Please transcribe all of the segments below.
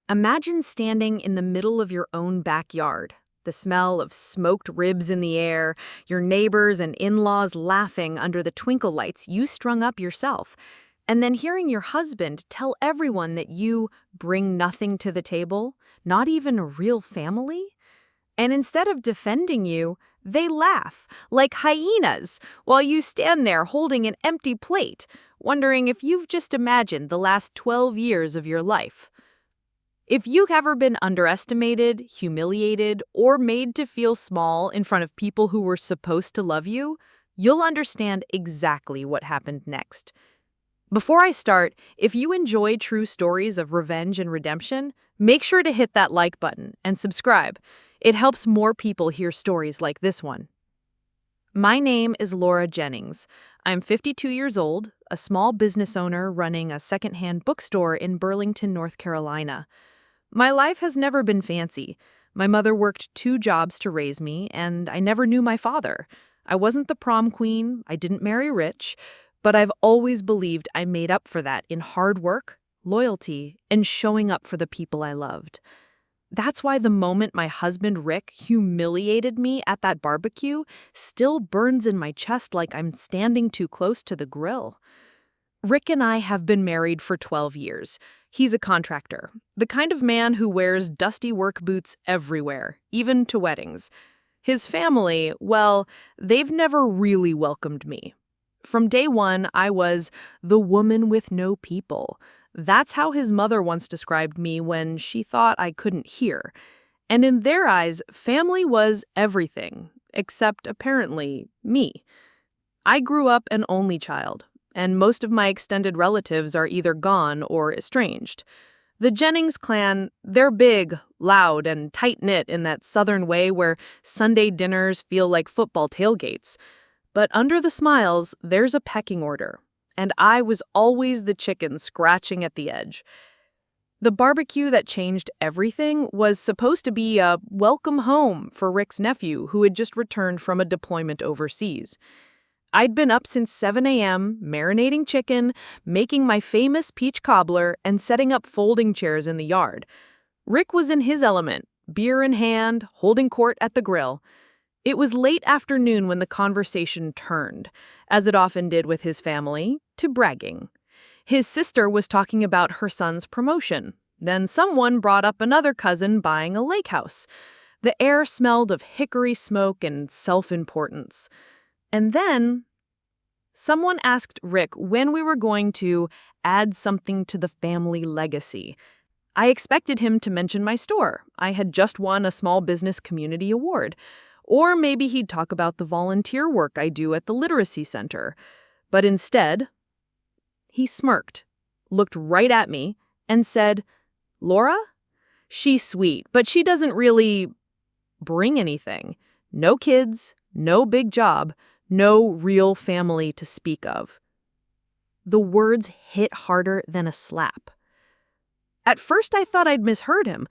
Imagine standing in the middle of your own backyard, the smell of smoked ribs in the air, your neighbors and in-laws laughing under the twinkle lights you strung up yourself, and then hearing your husband tell everyone that you bring nothing to the table, not even a real family. And instead of defending you, they laugh like hyenas while you stand there holding an empty plate, wondering if you've just imagined the last 12 years of your life. If you've ever been underestimated, humiliated, or made to feel small in front of people who were supposed to love you, you'll understand exactly what happened next. Before I start, if you enjoy true stories of revenge and redemption, make sure to hit that like button and subscribe. It helps more people hear stories like this one. My name is Laura Jennings. I'm 52 years old, a small business owner running a secondhand bookstore in Burlington, North Carolina. My life has never been fancy. My mother worked 2 jobs to raise me, and I never knew my father. I wasn't the prom queen, I didn't marry rich, but I've always believed I made up for that in hard work, loyalty, and showing up for the people I loved. That's why the moment my husband Rick humiliated me at that barbecue still burns in my chest like I'm standing too close to the grill. Rick and I have been married for 12 years. He's a contractor, the kind of man who wears dusty work boots everywhere, even to weddings. His family, well, they've never really welcomed me. From day one, I was the woman with no people. That's how his mother once described me when she thought I couldn't hear. And in their eyes, family was everything, except apparently me. I grew up an only child, and most of my extended relatives are either gone or estranged. The Jennings clan, they're big, loud, and tight-knit in that southern way where Sunday dinners feel like football tailgates. But under the smiles, there's a pecking order, and I was always the chicken scratching at the edge. The barbecue that changed everything was supposed to be a welcome home for Rick's nephew who had just returned from a deployment overseas. I'd been up since 7 a.m., marinating chicken, making my famous peach cobbler, and setting up folding chairs in the yard. Rick was in his element, beer in hand, holding court at the grill. It was late afternoon when the conversation turned, as it often did with his family, to bragging. His sister was talking about her son's promotion. Then someone brought up another cousin buying a lake house. The air smelled of hickory smoke and self-importance. And then someone asked Rick when we were going to add something to the family legacy. I expected him to mention my store. I had just won a small business community award. Or maybe he'd talk about the volunteer work I do at the literacy center. But instead, he smirked, looked right at me, and said, "Laura? She's sweet, but she doesn't really bring anything. No kids, no big job, no real family to speak of." The words hit harder than a slap. At first I thought I'd misheard him,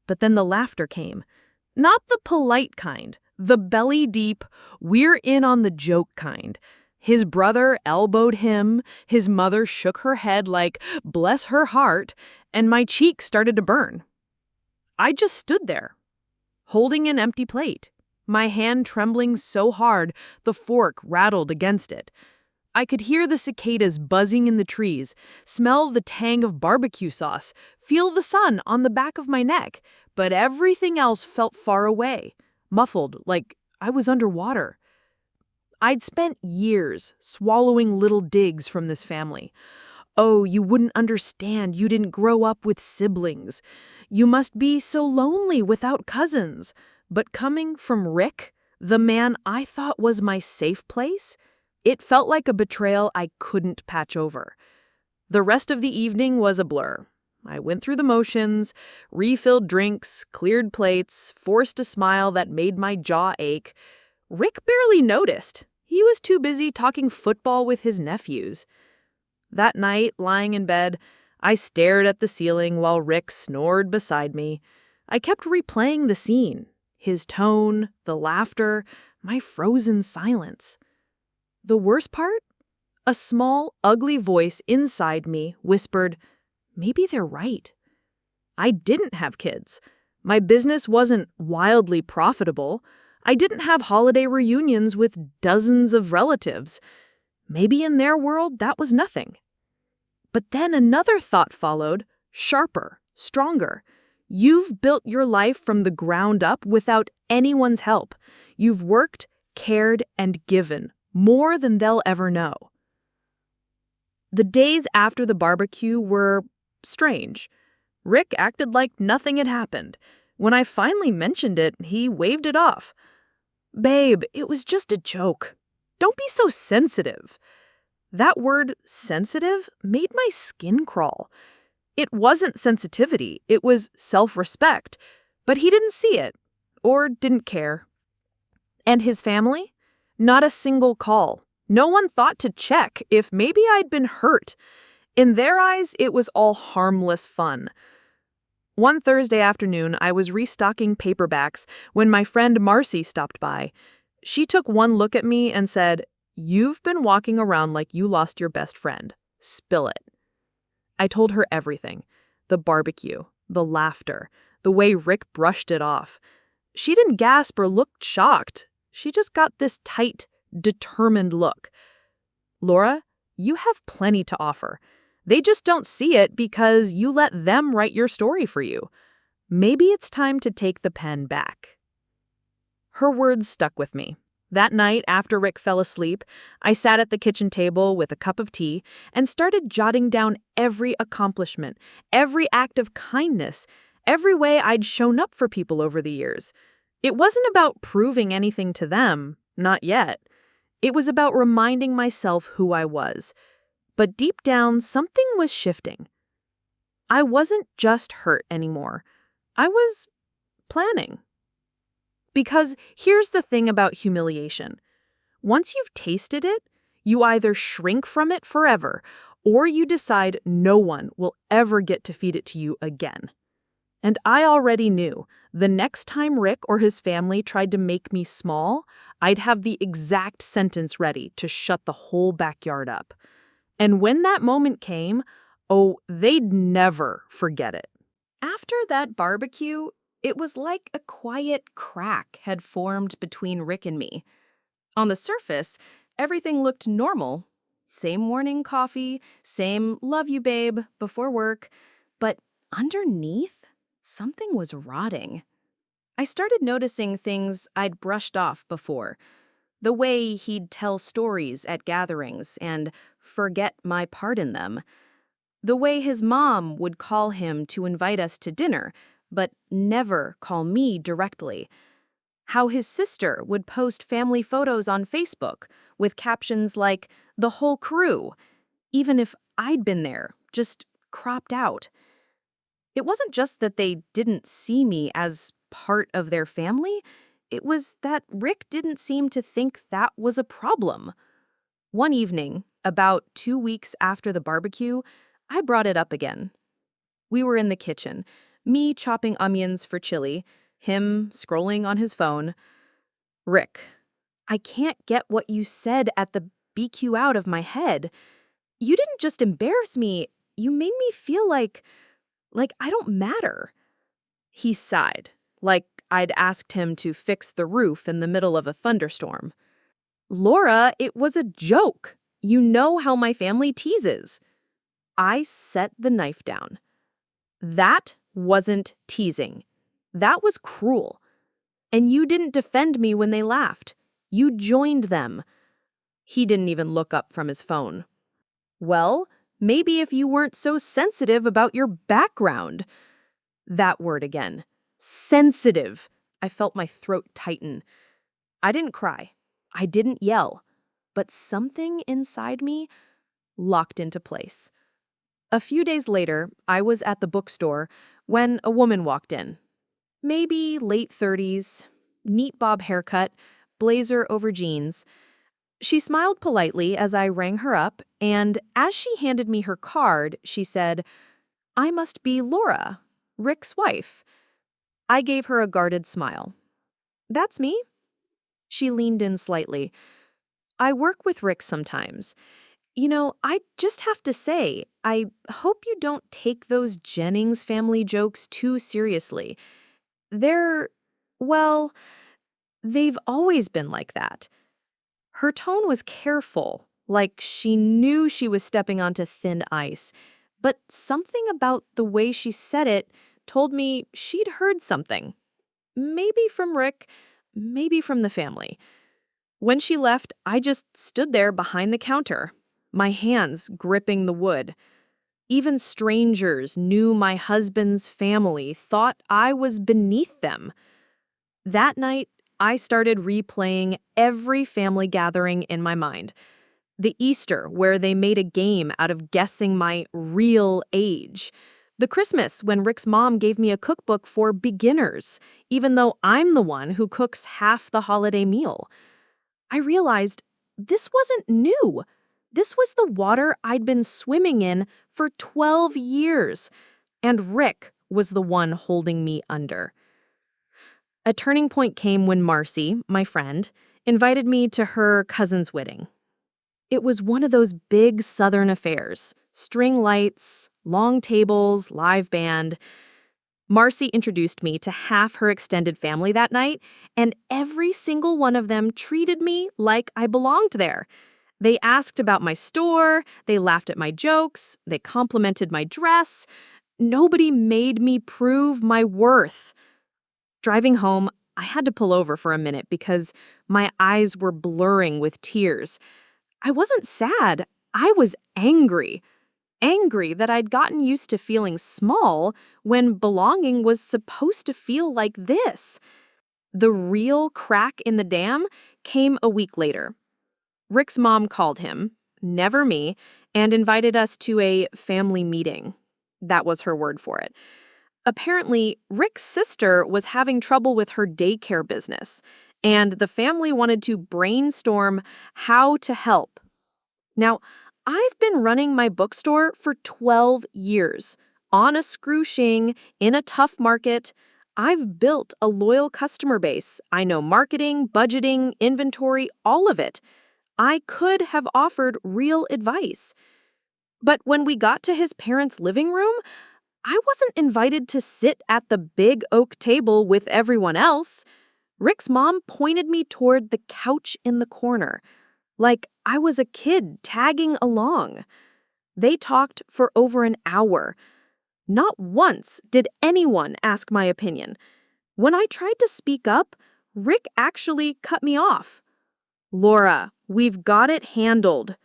but then the laughter came. Not the polite kind, the belly-deep, we're in on the joke kind. His brother elbowed him, his mother shook her head like, bless her heart, and my cheek started to burn. I just stood there, holding an empty plate, my hand trembling so hard the fork rattled against it. I could hear the cicadas buzzing in the trees, smell the tang of barbecue sauce, feel the sun on the back of my neck, but everything else felt far away, muffled, like I was underwater. I'd spent years swallowing little digs from this family. Oh, you wouldn't understand. You didn't grow up with siblings. You must be so lonely without cousins. But coming from Rick, the man I thought was my safe place, it felt like a betrayal I couldn't patch over. The rest of the evening was a blur. I went through the motions, refilled drinks, cleared plates, forced a smile that made my jaw ache. Rick barely noticed. He was too busy talking football with his nephews. That night, lying in bed, I stared at the ceiling while Rick snored beside me. I kept replaying the scene, his tone, the laughter, my frozen silence. The worst part? A small, ugly voice inside me whispered, maybe they're right. I didn't have kids. My business wasn't wildly profitable. I didn't have holiday reunions with dozens of relatives. Maybe in their world that was nothing. But then another thought followed, sharper, stronger. You've built your life from the ground up without anyone's help. You've worked, cared, and given more than they'll ever know. The days after the barbecue were strange. Rick acted like nothing had happened. When I finally mentioned it, he waved it off. "Babe, it was just a joke. Don't be so sensitive." That word, sensitive, made my skin crawl. It wasn't sensitivity, it was self-respect. But he didn't see it, or didn't care. And his family? Not a single call. No one thought to check if maybe I'd been hurt. In their eyes, it was all harmless fun. One Thursday afternoon, I was restocking paperbacks when my friend Marcy stopped by. She took one look at me and said, "You've been walking around like you lost your best friend. Spill it." I told her everything. The barbecue, the laughter, the way Rick brushed it off. She didn't gasp or look shocked. She just got this tight, determined look. "Laura, you have plenty to offer. They just don't see it because you let them write your story for you. Maybe it's time to take the pen back." Her words stuck with me. That night, after Rick fell asleep, I sat at the kitchen table with a cup of tea and started jotting down every accomplishment, every act of kindness, every way I'd shown up for people over the years. It wasn't about proving anything to them, not yet. It was about reminding myself who I was. But deep down, something was shifting. I wasn't just hurt anymore. I was planning. Because here's the thing about humiliation. Once you've tasted it, you either shrink from it forever, or you decide no one will ever get to feed it to you again. And I already knew the next time Rick or his family tried to make me small, I'd have the exact sentence ready to shut the whole backyard up. And when that moment came, oh, they'd never forget it. After that barbecue, it was like a quiet crack had formed between Rick and me. On the surface, everything looked normal. Same morning coffee, same "love you, babe" before work. But underneath, something was rotting. I started noticing things I'd brushed off before. The way he'd tell stories at gatherings and forget my part in them. The way his mom would call him to invite us to dinner, but never call me directly. How his sister would post family photos on Facebook with captions like, "the whole crew," even if I'd been there, just cropped out. It wasn't just that they didn't see me as part of their family, it was that Rick didn't seem to think that was a problem. One evening, about 2 weeks after the barbecue, I brought it up again. We were in the kitchen, me chopping onions for chili, him scrolling on his phone. "Rick, I can't get what you said at the BQ out of my head. You didn't just embarrass me, you made me feel like I don't matter." He sighed, like I'd asked him to fix the roof in the middle of a thunderstorm. "Laura, it was a joke. You know how my family teases." I set the knife down. That wasn't teasing. That was cruel. And you didn't defend me when they laughed. You joined them. He didn't even look up from his phone. "Well, maybe if you weren't so sensitive about your background." That word again. Sensitive. I felt my throat tighten. I didn't cry. I didn't yell. But something inside me locked into place. A few days later, I was at the bookstore when a woman walked in. Maybe late 30s, neat bob haircut, blazer over jeans. She smiled politely as I rang her up, and as she handed me her card, she said, "I must be Laura, Rick's wife." I gave her a guarded smile. "That's me." She leaned in slightly. "I work with Rick sometimes. I just have to say, I hope you don't take those Jennings family jokes too seriously. They're, well, they've always been like that. Her tone was careful, like she knew she was stepping onto thin ice. But something about the way she said it told me she'd heard something. Maybe from Rick, maybe from the family. When she left, I just stood there behind the counter, my hands gripping the wood. Even strangers knew my husband's family thought I was beneath them. That night, I started replaying every family gathering in my mind. The Easter, where they made a game out of guessing my real age. The Christmas, when Rick's mom gave me a cookbook for beginners, even though I'm the one who cooks half the holiday meal. I realized this wasn't new. This was the water I'd been swimming in for 12 years, and Rick was the one holding me under. A turning point came when Marcy, my friend, invited me to her cousin's wedding. It was one of those big Southern affairs, string lights, long tables, live band. Marcy introduced me to half her extended family that night, and every single one of them treated me like I belonged there. They asked about my store, they laughed at my jokes, they complimented my dress. Nobody made me prove my worth. Driving home, I had to pull over for a minute because my eyes were blurring with tears. I wasn't sad, I was angry. Angry that I'd gotten used to feeling small when belonging was supposed to feel like this. The real crack in the dam came a week later. Rick's mom called him, never me, and invited us to a family meeting. That was her word for it. Apparently, Rick's sister was having trouble with her daycare business, and the family wanted to brainstorm how to help. Now, I've been running my bookstore for 12 years, on a screw shing, in a tough market. I've built a loyal customer base. I know marketing, budgeting, inventory, all of it. I could have offered real advice. But when we got to his parents' living room, I wasn't invited to sit at the big oak table with everyone else. Rick's mom pointed me toward the couch in the corner, like I was a kid tagging along. They talked for over an hour. Not once did anyone ask my opinion. When I tried to speak up, Rick actually cut me off. "Laura, we've got it handled."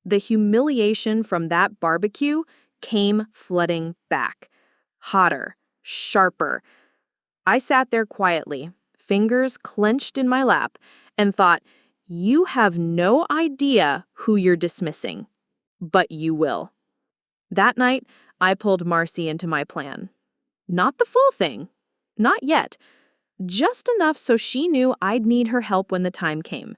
The humiliation from that barbecue came flooding back. Hotter, sharper. I sat there quietly, fingers clenched in my lap, and thought, you have no idea who you're dismissing, but you will. That night, I pulled Marcy into my plan. Not the full thing. Not yet. Just enough so she knew I'd need her help when the time came.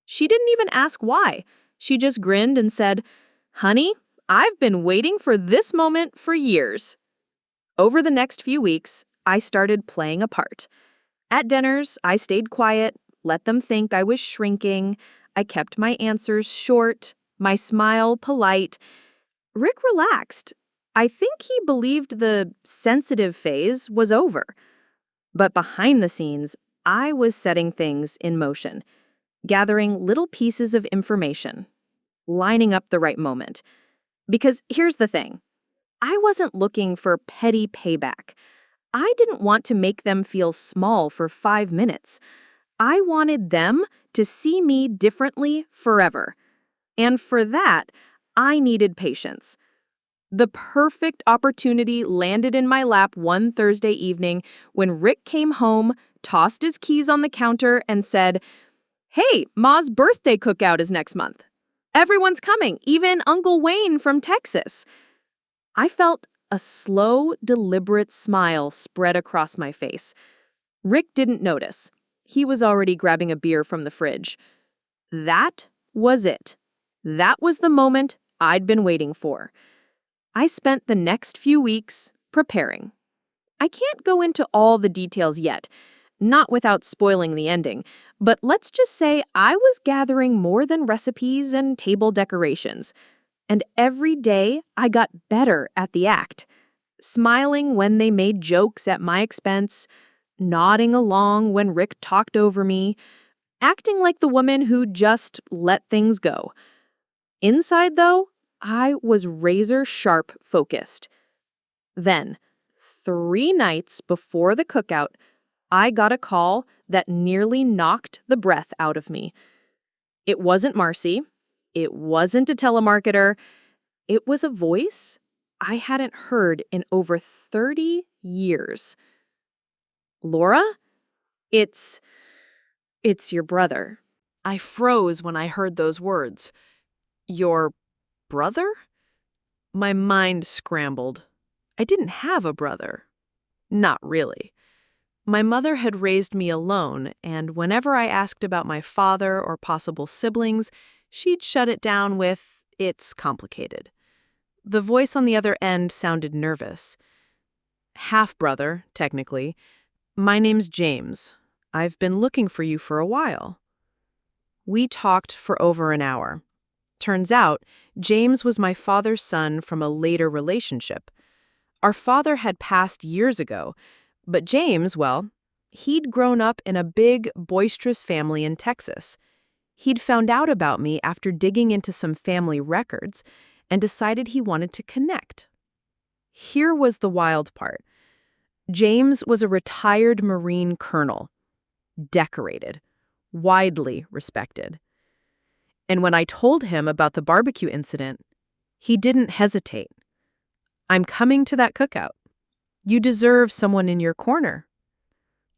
She didn't even ask why. She just grinned and said, "Honey, I've been waiting for this moment for years." Over the next few weeks, I started playing a part. At dinners, I stayed quiet, let them think I was shrinking. I kept my answers short, my smile polite. Rick relaxed. I think he believed the sensitive phase was over. But behind the scenes, I was setting things in motion, gathering little pieces of information, lining up the right moment. Because here's the thing. I wasn't looking for petty payback. I didn't want to make them feel small for 5 minutes. I wanted them to see me differently forever. And for that, I needed patience. The perfect opportunity landed in my lap one Thursday evening when Rick came home, tossed his keys on the counter, and said, "Hey, Ma's birthday cookout is next month. Everyone's coming, even Uncle Wayne from Texas." I felt a slow, deliberate smile spread across my face. Rick didn't notice. He was already grabbing a beer from the fridge. That was it. That was the moment I'd been waiting for. I spent the next few weeks preparing. I can't go into all the details yet. not without spoiling the ending, but let's just say I was gathering more than recipes and table decorations. And every day I got better at the act, smiling when they made jokes at my expense, nodding along when Rick talked over me, acting like the woman who just let things go. Inside, though, I was razor-sharp focused. Then, 3 nights before the cookout, I got a call that nearly knocked the breath out of me. It wasn't Marcy. It wasn't a telemarketer. It was a voice I hadn't heard in over 30 years. Laura? It's your brother. I froze when I heard those words. Your brother? My mind scrambled. I didn't have a brother. Not really. My mother had raised me alone, and whenever I asked about my father or possible siblings, she'd shut it down with, "It's complicated." The voice on the other end sounded nervous. "Half-brother, technically. My name's James. I've been looking for you for a while." We talked for over an hour. Turns out, James was my father's son from a later relationship. Our father had passed years ago, but James, well, he'd grown up in a big, boisterous family in Texas. He'd found out about me after digging into some family records and decided he wanted to connect. Here was the wild part. James was a retired Marine colonel, decorated, widely respected. And when I told him about the barbecue incident, he didn't hesitate. "I'm coming to that cookout. You deserve someone in your corner."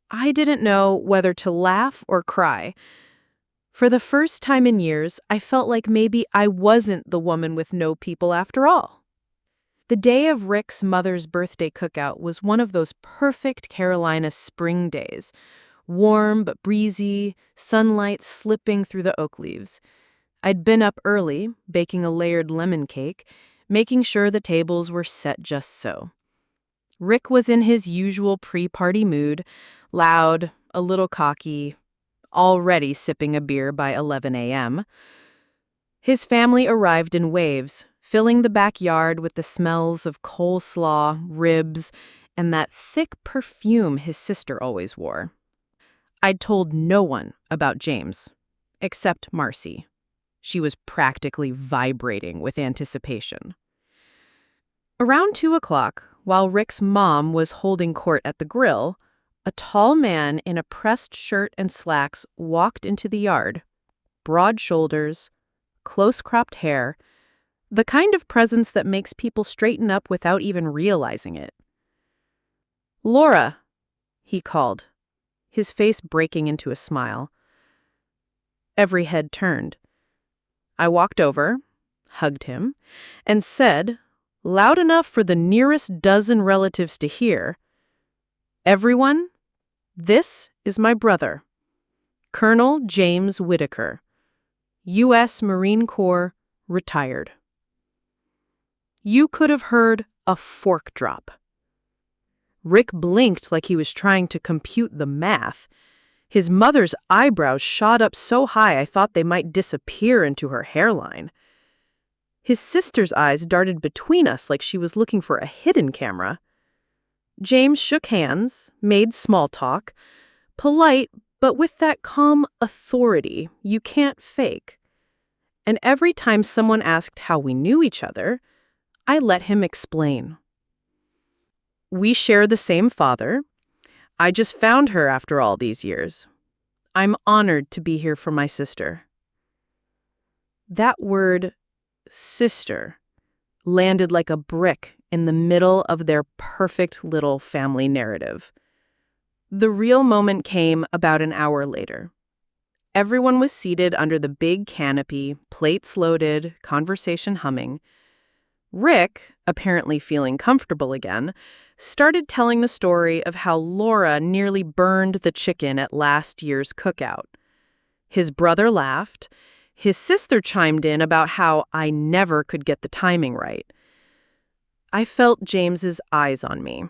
I didn't know whether to laugh or cry. For the first time in years, I felt like maybe I wasn't the woman with no people after all. The day of Rick's mother's birthday cookout was one of those perfect Carolina spring days. Warm but breezy, sunlight slipping through the oak leaves. I'd been up early, baking a layered lemon cake, making sure the tables were set just so. Rick was in his usual pre-party mood, loud, a little cocky, already sipping a beer by 11 a.m. His family arrived in waves, filling the backyard with the smells of coleslaw, ribs, and that thick perfume his sister always wore. I'd told no one about James, except Marcy. She was practically vibrating with anticipation. Around 2 o'clock, while Rick's mom was holding court at the grill, a tall man in a pressed shirt and slacks walked into the yard. Broad shoulders, close-cropped hair, the kind of presence that makes people straighten up without even realizing it. "Laura," he called, his face breaking into a smile. Every head turned. I walked over, hugged him, and said, loud enough for the nearest dozen relatives to hear, "Everyone, this is my brother, Colonel James Whitaker, U.S. Marine Corps, retired." You could have heard a fork drop. Rick blinked like he was trying to compute the math. His mother's eyebrows shot up so high I thought they might disappear into her hairline. His sister's eyes darted between us like she was looking for a hidden camera. James shook hands, made small talk, polite, but with that calm authority you can't fake. And every time someone asked how we knew each other, I let him explain. "We share the same father. I just found her after all these years. I'm honored to be here for my sister." That word, sister, landed like a brick in the middle of their perfect little family narrative. The real moment came about an hour later. Everyone was seated under the big canopy, plates loaded, conversation humming. Rick, apparently feeling comfortable again, started telling the story of how Laura nearly burned the chicken at last year's cookout. His brother laughed. His sister chimed in about how I never could get the timing right. I felt James's eyes on me.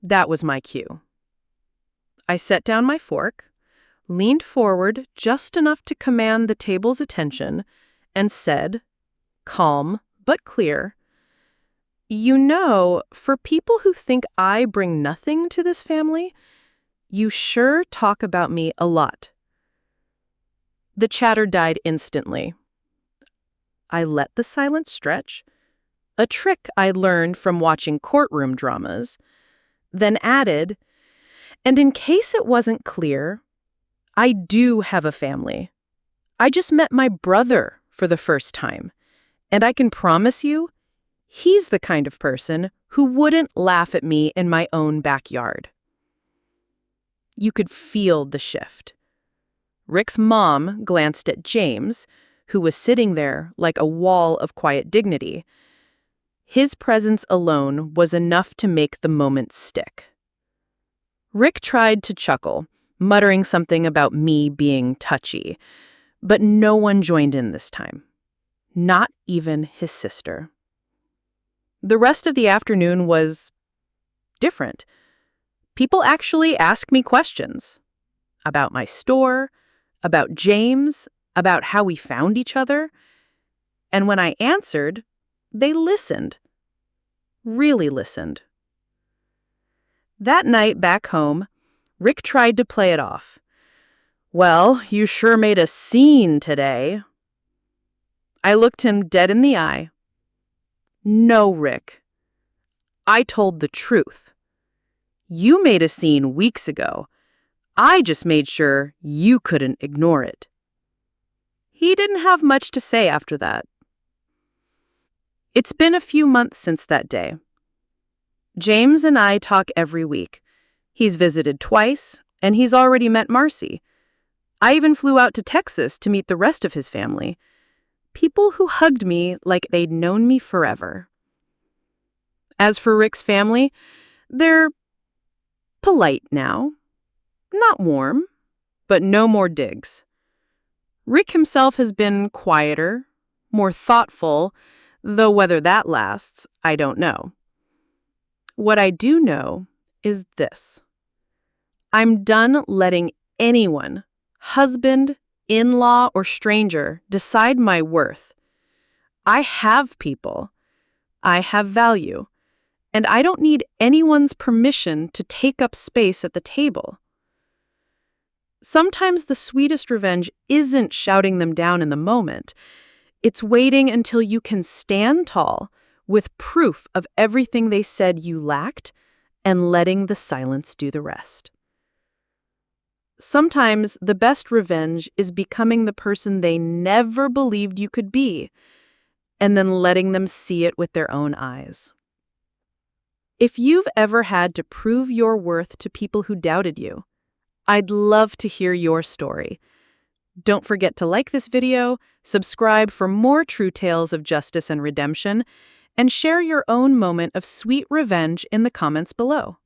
That was my cue. I set down my fork, leaned forward just enough to command the table's attention, and said, calm but clear, "You know, for people who think I bring nothing to this family, you sure talk about me a lot." The chatter died instantly. I let the silence stretch, a trick I learned from watching courtroom dramas, then added, "And in case it wasn't clear, I do have a family. I just met my brother for the first time, and I can promise you, he's the kind of person who wouldn't laugh at me in my own backyard." You could feel the shift. Rick's mom glanced at James, who was sitting there like a wall of quiet dignity. His presence alone was enough to make the moment stick. Rick tried to chuckle, muttering something about me being touchy, but no one joined in this time. Not even his sister. The rest of the afternoon was different. People actually asked me questions about my store, about James, about how we found each other. And when I answered, they listened. Really listened. That night back home, Rick tried to play it off. "Well, you sure made a scene today." I looked him dead in the eye. "No, Rick. I told the truth. You made a scene weeks ago. I just made sure you couldn't ignore it." He didn't have much to say after that. It's been a few months since that day. James and I talk every week. He's visited twice, and he's already met Marcy. I even flew out to Texas to meet the rest of his family. People who hugged me like they'd known me forever. As for Rick's family, they're polite now. Not warm, but no more digs. Rick himself has been quieter, more thoughtful, though whether that lasts, I don't know. What I do know is this. I'm done letting anyone, husband, in-law, or stranger, decide my worth. I have people. I have value. And I don't need anyone's permission to take up space at the table. Sometimes the sweetest revenge isn't shouting them down in the moment. It's waiting until you can stand tall with proof of everything they said you lacked and letting the silence do the rest. Sometimes the best revenge is becoming the person they never believed you could be, and then letting them see it with their own eyes. If you've ever had to prove your worth to people who doubted you, I'd love to hear your story. Don't forget to like this video, subscribe for more true tales of justice and redemption, and share your own moment of sweet revenge in the comments below.